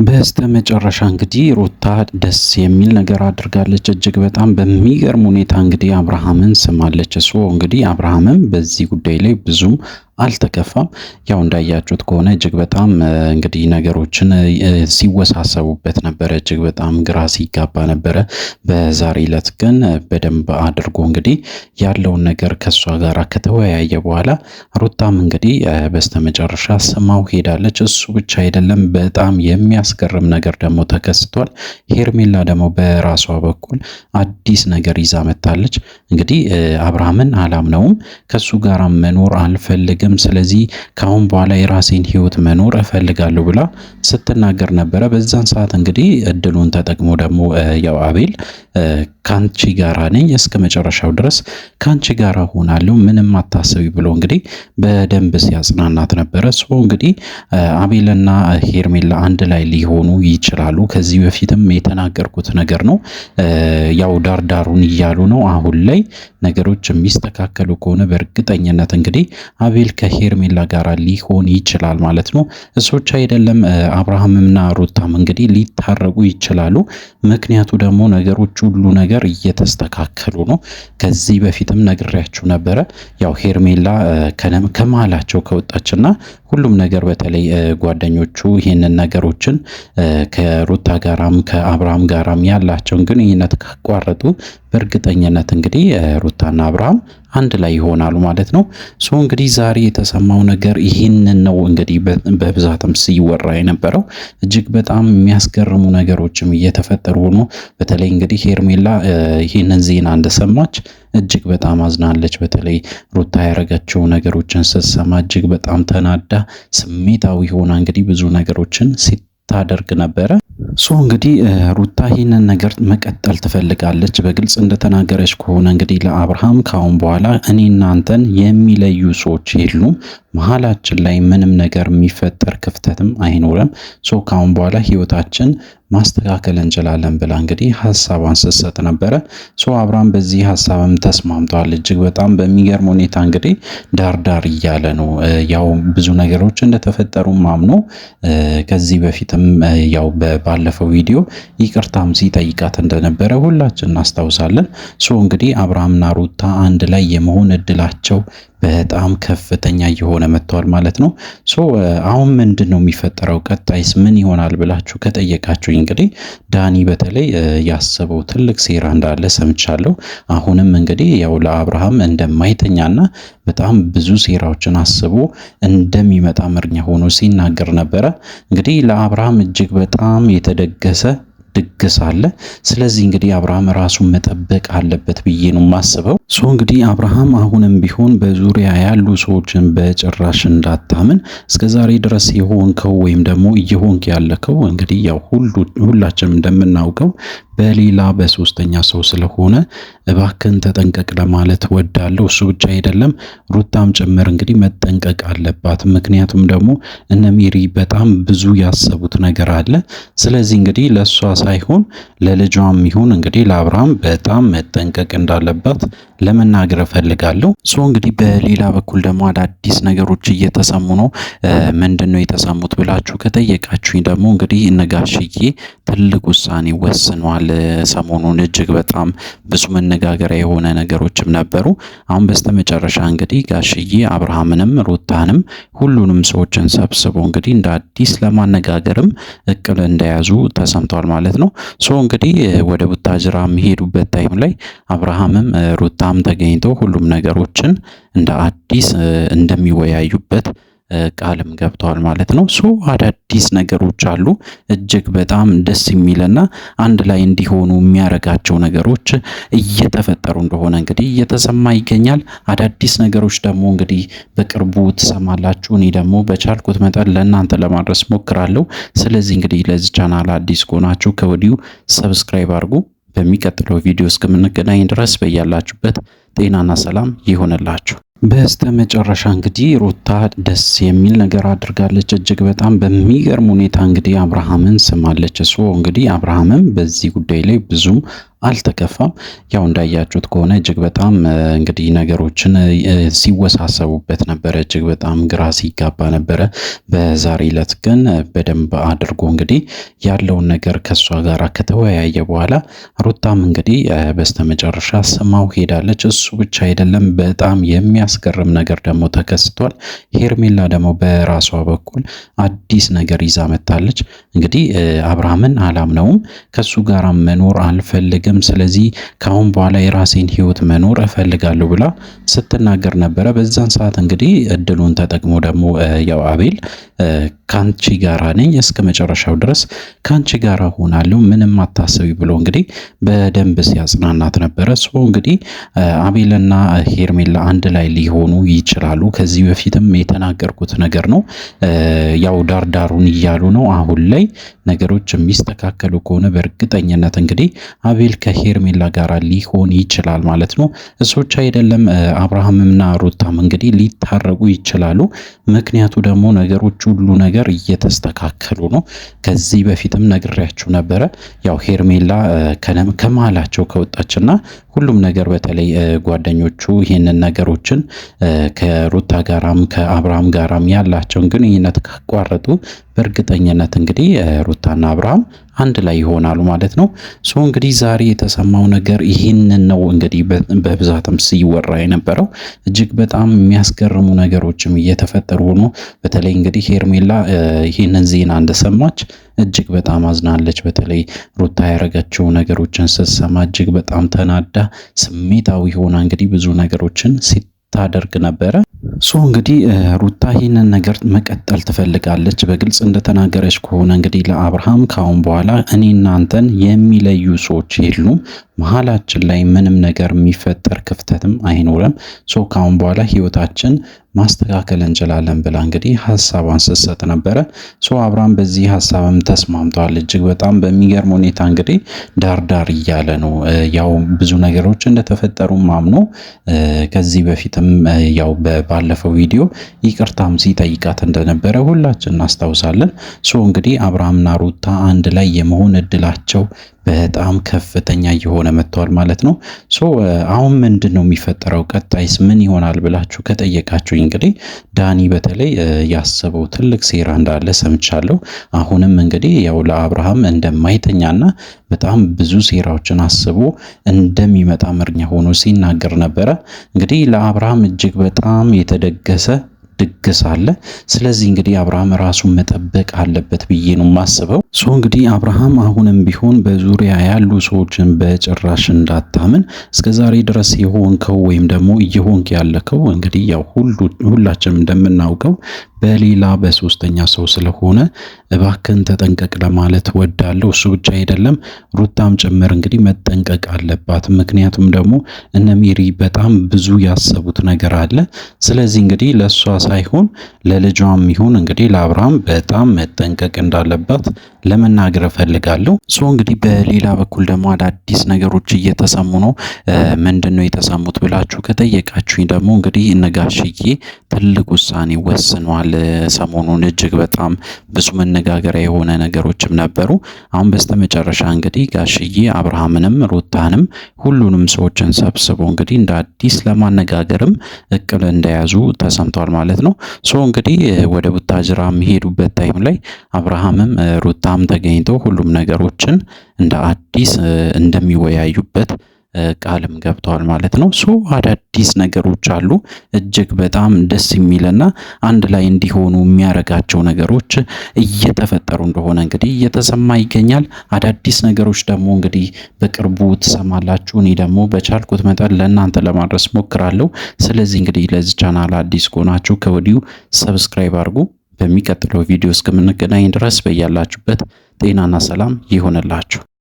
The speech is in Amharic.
በስተመጨረሻ እንግዲህ ሩታ ደስ የሚል ነገር አድርጋለች። እጅግ በጣም በሚገርም ሁኔታ እንግዲህ አብርሃምን ስማለች። እሱ እንግዲህ አብርሃምም በዚህ ጉዳይ ላይ ብዙም አልተከፋም። ያው እንዳያችሁት ከሆነ እጅግ በጣም እንግዲህ ነገሮችን ሲወሳሰቡበት ነበረ። እጅግ በጣም ግራ ሲጋባ ነበረ። በዛሬ ዕለት ግን በደንብ አድርጎ እንግዲህ ያለውን ነገር ከሷ ጋር ከተወያየ በኋላ ሩታም እንግዲህ በስተመጨረሻ ስማው ሄዳለች። እሱ ብቻ አይደለም፣ በጣም የሚያስገርም ነገር ደግሞ ተከስቷል። ሄርሜላ ደግሞ በራሷ በኩል አዲስ ነገር ይዛ መጥታለች። እንግዲህ አብርሃምን አላምነውም፣ ከሱ ጋር መኖር አልፈልግም፣ ስለዚህ ካሁን በኋላ የራሴን ህይወት መኖር እፈልጋለሁ ብላ ስትናገር ነበረ። በዛን ሰዓት እንግዲህ እድሉን ተጠቅሞ ደግሞ ያው አቤል ካንቺ ጋራ ነኝ እስከ መጨረሻው ድረስ ካንቺ ጋራ ሆናለሁ ምንም አታስቢ ብሎ እንግዲህ በደንብ ሲያጽናናት ነበረ። ሶ እንግዲህ አቤልና ሄርሜላ አንድ ላይ ሊሆኑ ይችላሉ። ከዚህ በፊትም የተናገርኩት ነገር ነው። ያው ዳርዳሩን እያሉ ነው። አሁን ላይ ነገሮች የሚስተካከሉ ከሆነ በእርግጠኝነት እንግዲህ አቤል ከሄርሜላ ጋራ ሊሆን ይችላል ማለት ነው። እሱ ብቻ አይደለም፣ አብርሃምና ሩታም እንግዲህ ሊታረቁ ይችላሉ። ምክንያቱ ደግሞ ነገሮች ሁሉ ነገር እየተስተካከሉ ነው። ከዚህ በፊትም ነግሬያችሁ ነበረ። ያው ሄርሜላ ከመሃላቸው ከወጣችና ሁሉም ነገር በተለይ ጓደኞቹ ይህንን ነገሮችን ከሩታ ጋራም ከአብርሃም ጋራም ያላቸውን ግንኙነት ካቋረጡ በእርግጠኝነት እንግዲህ ሩታና አብርሃም አንድ ላይ ይሆናሉ ማለት ነው። ሶ እንግዲህ ዛሬ የተሰማው ነገር ይህንን ነው። እንግዲህ በብዛትም ሲወራ የነበረው እጅግ በጣም የሚያስገርሙ ነገሮችም እየተፈጠሩ ሆኖ በተለይ እንግዲህ ሄርሜላ ይህንን ዜና እንደሰማች እጅግ በጣም አዝናለች። በተለይ ሩታ ያደረገችው ነገሮችን ስትሰማ እጅግ በጣም ተናዳ ስሜታዊ ሆና እንግዲህ ብዙ ነገሮችን ሲታደርግ ነበረ። ሶ እንግዲህ ሩታ ይህንን ነገር መቀጠል ትፈልጋለች። በግልጽ እንደተናገረች ከሆነ እንግዲህ ለአብርሃም ካሁን በኋላ እኔ እናንተን የሚለዩ ሰዎች የሉም፣ መሀላችን ላይ ምንም ነገር የሚፈጠር ክፍተትም አይኖርም። ሶ ካሁን በኋላ ህይወታችን ማስተካከል እንችላለን ብላ እንግዲህ ሀሳቧን ስትሰጥ ነበረ። ሶ አብርሃም በዚህ ሀሳብም ተስማምቷል። እጅግ በጣም በሚገርም ሁኔታ እንግዲህ ዳርዳር እያለ ነው። ያው ብዙ ነገሮች እንደተፈጠሩ አምኖ ከዚህ በፊትም ያው ባለፈው ቪዲዮ ይቅርታም ሲጠይቃት እንደነበረ ሁላችን እናስታውሳለን። ሶ እንግዲህ አብርሃምና ሩታ አንድ ላይ የመሆን እድላቸው በጣም ከፍተኛ እየሆነ መጥቷል ማለት ነው። ሶ አሁን ምንድን ነው የሚፈጠረው? ቀጣይስ ምን ይሆናል ብላችሁ ከጠየቃችሁ እንግዲህ ዳኒ በተለይ ያሰበው ትልቅ ሴራ እንዳለ ሰምቻለሁ። አሁንም እንግዲህ ያው ለአብርሃም እንደማይተኛና በጣም ብዙ ሴራዎችን አስቦ እንደሚመጣ ምርኛ ሆኖ ሲናገር ነበረ። እንግዲህ ለአብርሃም እጅግ በጣም የተደገሰ ድግስ አለ። ስለዚህ እንግዲህ አብርሃም ራሱን መጠበቅ አለበት ብዬ ነው የማስበው። ሶ እንግዲህ አብርሃም አሁንም ቢሆን በዙሪያ ያሉ ሰዎችን በጭራሽ እንዳታምን። እስከዛሬ ድረስ የሆንከው ወይም ደግሞ እየሆንክ ያለከው እንግዲህ ያው ሁላችንም እንደምናውቀው በሌላ በሶስተኛ ሰው ስለሆነ እባክን ተጠንቀቅ ለማለት ወዳለሁ። እሱ ብቻ አይደለም ሩታም ጭምር እንግዲህ መጠንቀቅ አለባት። ምክንያቱም ደግሞ እነ ሜሪ በጣም ብዙ ያሰቡት ነገር አለ። ስለዚህ እንግዲህ ለሷ ሳይሆን ለልጇም ይሁን እንግዲህ ለአብርሃም በጣም መጠንቀቅ እንዳለባት ለመናገር እፈልጋለሁ። ሶ እንግዲህ በሌላ በኩል ደግሞ አዳዲስ ነገሮች እየተሰሙ ነው። ምንድነው የተሰሙት ብላችሁ ከጠየቃችሁኝ ደግሞ እንግዲህ ነጋሽዬ ትልቅ ውሳኔ ወስኗል። ሰሞኑን እጅግ በጣም ብዙ መነጋገሪያ የሆነ ነገሮችም ነበሩ። አሁን በስተመጨረሻ እንግዲህ ጋሽዬ አብርሃምንም ሩታንም ሁሉንም ሰዎችን ሰብስቦ እንግዲህ እንደ አዲስ ለማነጋገርም እቅድ እንደያዙ ተሰምቷል ማለት ነው። ሶ እንግዲህ ወደ ቡታጅራ የሚሄዱበት ታይም ላይ አብርሃምም ሩታም ተገኝተው ሁሉም ነገሮችን እንደ አዲስ እንደሚወያዩበት ቃልም ገብተዋል ማለት ነው። ሶ አዳዲስ ነገሮች አሉ። እጅግ በጣም ደስ የሚልና አንድ ላይ እንዲሆኑ የሚያረጋቸው ነገሮች እየተፈጠሩ እንደሆነ እንግዲህ እየተሰማ ይገኛል። አዳዲስ ነገሮች ደግሞ እንግዲህ በቅርቡ ትሰማላችሁ። እኔ ደግሞ በቻልኩት መጠን ለእናንተ ለማድረስ ሞክራለሁ። ስለዚህ እንግዲህ ለዚህ ቻናል አዲስ ከሆናችሁ ከወዲሁ ሰብስክራይብ አድርጉ። በሚቀጥለው ቪዲዮ እስከምንገናኝ ድረስ በያላችሁበት ጤናና ሰላም ይሆንላችሁ። በስተመጨረሻ እንግዲህ ሩታ ደስ የሚል ነገር አድርጋለች። እጅግ በጣም በሚገርም ሁኔታ እንግዲህ አብርሃምን ስማለች። እሱ እንግዲህ አብርሃምም በዚህ ጉዳይ ላይ ብዙም አልተከፋም። ያው እንዳያችሁት ከሆነ እጅግ በጣም እንግዲህ ነገሮችን ሲወሳሰቡበት ነበረ፣ እጅግ በጣም ግራ ሲጋባ ነበረ። በዛሬ ዕለት ግን በደንብ አድርጎ እንግዲህ ያለውን ነገር ከሷ ጋር ከተወያየ በኋላ ሩታም እንግዲህ በስተመጨረሻ ስማው ሄዳለች። እሱ ብቻ አይደለም፣ በጣም የሚያስገርም ነገር ደግሞ ተከስቷል። ሄርሜላ ደግሞ በራሷ በኩል አዲስ ነገር ይዛ መጥታለች። እንግዲህ አብርሃምን አላምነውም፣ ከሱ ጋር መኖር አልፈልግም፣ ስለዚህ ካሁን በኋላ የራሴን ህይወት መኖር እፈልጋለሁ ብላ ስትናገር ነበረ። በዛን ሰዓት እንግዲህ እድሉን ተጠቅሞ ደግሞ ያው አቤል ካንቺ ጋራ ነኝ እስከ መጨረሻው ድረስ ካንቺ ጋራ ሆናለሁ ምንም አታስቢ ብሎ እንግዲህ በደንብ ሲያጽናናት ነበረ። ሶ እንግዲህ አቤልና ሄርሜላ አንድ ላይ ሊሆኑ ይችላሉ። ከዚህ በፊትም የተናገርኩት ነገር ነው። ያው ዳርዳሩን እያሉ ነው። አሁን ላይ ነገሮች የሚስተካከሉ ከሆነ በእርግጠኝነት እንግዲህ አቤል ከሄርሜላ ጋር ሊሆን ይችላል ማለት ነው። እሱ ብቻ አይደለም፣ አብርሃምና ሩታም እንግዲህ ሊታረቁ ይችላሉ። ምክንያቱ ደግሞ ነገሮች ሁሉ ነገር እየተስተካከሉ ነው። ከዚህ በፊትም ነግሬያችሁ ነበረ። ያው ሄርሜላ ከመሃላቸው ከወጣችና ሁሉም ነገር በተለይ ጓደኞቹ ይህንን ነገሮችን ከሩታ ጋራም ከአብርሃም ጋራም ያላቸውን ግንኙነት ካቋረጡ በእርግጠኝነት እንግዲህ ሩታና አብርሃም አንድ ላይ ይሆናሉ ማለት ነው። ሶ እንግዲህ ዛሬ የተሰማው ነገር ይህንን ነው። እንግዲህ በብዛትም ሲወራ የነበረው እጅግ በጣም የሚያስገርሙ ነገሮችም እየተፈጠሩ ሆኖ በተለይ እንግዲህ ሄርሜላ ይህንን ዜና እንደሰማች እጅግ በጣም አዝናለች። በተለይ ሩታ ያረገችው ነገሮችን ስትሰማ እጅግ በጣም ተናዳ ስሜታዊ ሆና እንግዲህ ብዙ ነገሮችን ታደርግ ነበረ። ሶ እንግዲህ ሩታ ይህንን ነገር መቀጠል ትፈልጋለች። በግልጽ እንደተናገረች ከሆነ እንግዲህ ለአብርሃም ካሁን በኋላ እኔ እናንተን የሚለዩ ሰዎች የሉም፣ መሀላችን ላይ ምንም ነገር የሚፈጠር ክፍተትም አይኖርም። ሶ ካሁን በኋላ ህይወታችን ማስተካከል እንችላለን ብላ እንግዲህ ሀሳቧን ስትሰጥ ነበረ። ሶ አብርሃም በዚህ ሀሳብም ተስማምቷል። እጅግ በጣም በሚገርም ሁኔታ እንግዲህ ዳርዳር እያለ ነው። ያው ብዙ ነገሮች እንደተፈጠሩ አምኖ ከዚህ በፊትም ያው ባለፈው ቪዲዮ ይቅርታም ሲጠይቃት እንደነበረ ሁላችን እናስታውሳለን። ሶ እንግዲህ አብርሃምና ሩታ አንድ ላይ የመሆን እድላቸው በጣም ከፍተኛ እየሆነ መጥቷል ማለት ነው። ሶ አሁን ምንድን ነው የሚፈጠረው? ቀጣይስ ምን ይሆናል ብላችሁ ከጠየቃችሁ እንግዲህ ዳኒ በተለይ ያሰበው ትልቅ ሴራ እንዳለ ሰምቻለሁ። አሁንም እንግዲህ ያው ለአብርሃም እንደማይተኛና በጣም ብዙ ሴራዎችን አስቦ እንደሚመጣ ምርኛ ሆኖ ሲናገር ነበረ። እንግዲህ ለአብርሃም እጅግ በጣም የተደገሰ ድግስ አለ። ስለዚህ እንግዲህ አብርሃም ራሱን መጠበቅ አለበት ብዬ ነው የማስበው። ሶ እንግዲህ አብርሃም አሁንም ቢሆን በዙሪያ ያሉ ሰዎችን በጭራሽ እንዳታምን። እስከዛሬ ድረስ የሆንከው ወይም ደግሞ እየሆንክ ያለከው እንግዲህ ያው ሁላችንም እንደምናውቀው በሌላ በሶስተኛ ሰው ስለሆነ እባክን ተጠንቀቅ ለማለት ወዳለሁ። እሱ ብቻ አይደለም ሩታም ጭምር እንግዲህ መጠንቀቅ አለባት። ምክንያቱም ደግሞ እነ ሜሪ በጣም ብዙ ያሰቡት ነገር አለ። ስለዚህ እንግዲህ ለሷ ሳይሆን ለልጇም ይሁን እንግዲህ ለአብርሃም በጣም መጠንቀቅ እንዳለባት ለመናገር እፈልጋለሁ። ሶ እንግዲህ በሌላ በኩል ደግሞ አዳዲስ ነገሮች እየተሰሙ ነው። ምንድነው የተሰሙት ብላችሁ ከጠየቃችሁኝ ደግሞ እንግዲህ ነጋሽዬ ትልቅ ውሳኔ ወስኗል። ሰሞኑን እጅግ በጣም ብዙ መነጋገሪያ የሆነ ነገሮችም ነበሩ። አሁን በስተመጨረሻ እንግዲህ ጋሽዬ አብርሃምንም ሩታንም ሁሉንም ሰዎችን ሰብስቦ እንግዲህ እንደ አዲስ ለማነጋገርም እቅድ እንደያዙ ተሰምቷል ማለት ነው። ሶ እንግዲህ ወደ ቡታጅራ የሚሄዱበት ታይም ላይ አብርሃምም ሩታም ተገኝተው ሁሉም ነገሮችን እንደ አዲስ እንደሚወያዩበት ቃልም ገብተዋል ማለት ነው። ሶ አዳዲስ ነገሮች አሉ። እጅግ በጣም ደስ የሚልና አንድ ላይ እንዲሆኑ የሚያረጋቸው ነገሮች እየተፈጠሩ እንደሆነ እንግዲህ እየተሰማ ይገኛል። አዳዲስ ነገሮች ደግሞ እንግዲህ በቅርቡ ትሰማላችሁ። እኔ ደግሞ በቻልኩት መጠን ለእናንተ ለማድረስ ሞክራለሁ። ስለዚህ እንግዲህ ለዚህ ቻናል አዲስ ከሆናችሁ ከወዲሁ ሰብስክራይብ አድርጉ። በሚቀጥለው ቪዲዮ እስከምንገናኝ ድረስ በያላችሁበት ጤናና ሰላም ይሆንላችሁ።